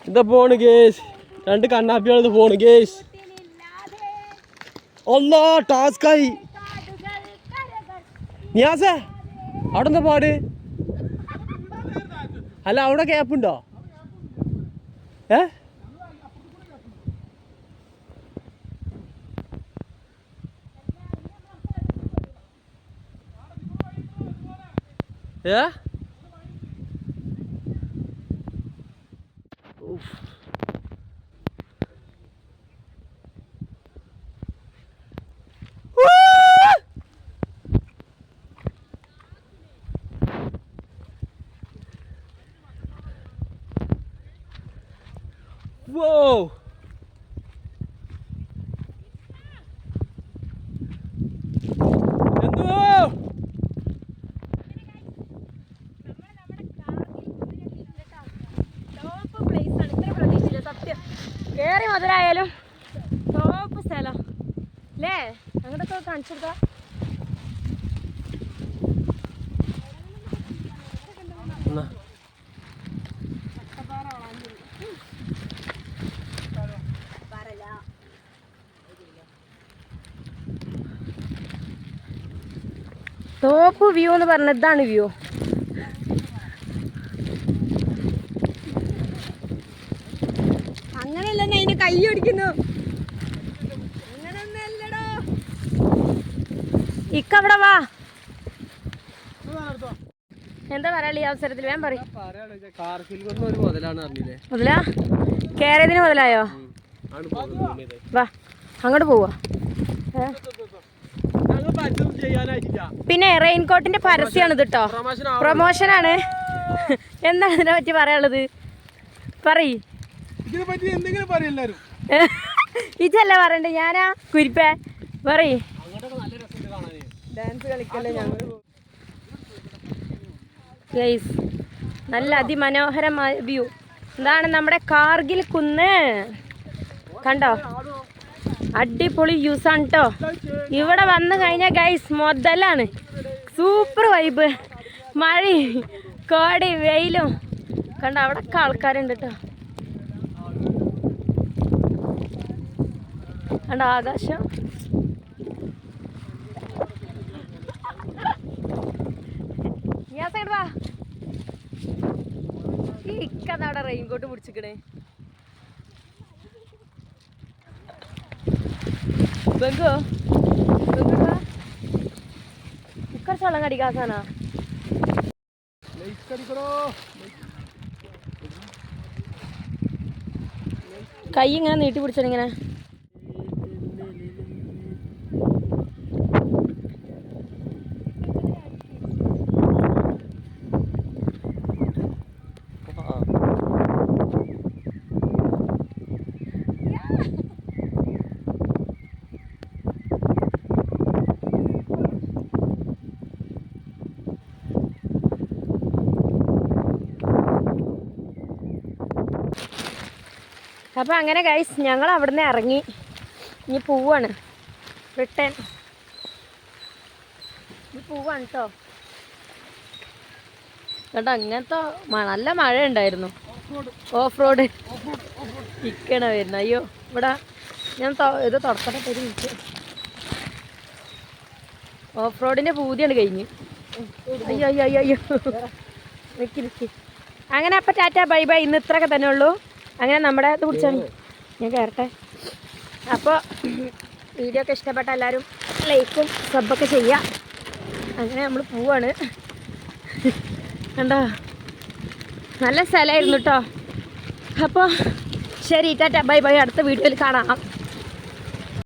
എന്താ പോണ് ഗേസ്, രണ്ട് കണ്ണാപ്പികൾ പോണ് ഗേസ്. അല്ലാ ടാസ്കായി. നിയാസേ അവിടെ എന്താ പാട്? അല്ല അവിടെ ക്യാപ്പുണ്ടോ? ഏ ഏ Whoa! കേറി മുതലായാലും ടോപ്പ് സ്ഥലം അല്ലേ? അങ്ങോട്ടൊക്കെ കാണിച്ചു കൊടുക്കാം. ടോപ്പ് വ്യൂ എന്ന് പറഞ്ഞ ഇതാണ് വ്യൂ. അങ്ങനെയല്ല, അതിന് കൈ ഓടിക്കുന്നു. അങ്ങനൊന്നല്ലടോ. ഇക്കവിടെ വാ. എന്താ പറയാ ഈ അവസരത്തിൽ? വേഗം പറയും. മുതലാ കേരളത്തിന് മുതലായോ? വാ അങ്ങോട്ട് പോവാ. പിന്നെ റെയിൻകോട്ടിന്റെ പരസ്യമാണ് ഇത് കേട്ടോ, പ്രൊമോഷനാണ്. എന്താണ് ഇതിനെ പറ്റി പറയാനുള്ളത്? പറയ്. ഇതല്ല പറയണ്ടേ, ഞാനാ കുരിപ്പേ. പറയ്. ഡാൻസ് കളിക്കല്ലേ ഞങ്ങൾ. ഗൈസ്, നല്ല അതിമനോഹരമായ വ്യൂ. എന്താണ് നമ്മുടെ കാർഗിൽ കുന്ന് കണ്ടോ? അടിപൊളി വ്യൂസ് ആണ് കേട്ടോ. ഇവിടെ വന്നു കഴിഞ്ഞാൽ ഗൈസ് മുതലാണ്. Super vibe. മഴയും കോടയും വെയിലും കണ്ടോ. അവിടെയൊക്കെ ആൾക്കാരുണ്ട് കേട്ടോ. കണ്ടോ ആകാശം. വാ. ഈ ഇക്കന്ന് അവിടെ റെയിൻകോട്ട് പിടിച്ചിക്കണേ. ബംഗോ കുറച്ച് വെള്ളം കടിക്കാസാനാ. കൈ ഇങ്ങനെ നീട്ടി പിടിച്ചിങ്ങനെ. അപ്പോൾ അങ്ങനെ ഗൈസ്, ഞങ്ങൾ അവിടെ നിന്ന് ഇറങ്ങി. ഇനി പോവാണ്, റിട്ടേൺ. ഇനി പോവാണ് കേട്ടോ. കേട്ടോ അങ്ങനത്തെ നല്ല മഴ ഉണ്ടായിരുന്നു. ഓഫ് റോഡ് ഇക്കണ വരുന്നത്. അയ്യോ ഇവിടെ ഞാൻ ഇത് തുറക്കട്ടെ തരും. ഓഫ് റോഡിൻ്റെ പൂതിയാണ് കഴിഞ്ഞ്. അയ്യോ അയ്യോ അയ്യോ അയ്യോ നിൽക്കി. അങ്ങനെ അപ്പം ടാറ്റ ബൈ ബൈ. ഇന്ന് ഇത്രയൊക്കെ തന്നെ ഉള്ളൂ. അങ്ങനെ നമ്മുടെ ഇത് കുടിച്ചാൽ ഞാൻ കയറട്ടെ. അപ്പോൾ വീഡിയോ ഒക്കെ ഇഷ്ടപ്പെട്ട എല്ലാവരും ലൈക്കും സബ്ബൊക്കെ ചെയ്യുക. അങ്ങനെ നമ്മൾ പോവാണ്. കണ്ടോ നല്ല സ്ഥലമായിരുന്നു കേട്ടോ. അപ്പോൾ ശരി, ടാറ്റ ബൈ ബൈ. അടുത്ത വീഡിയോയിൽ കാണാം.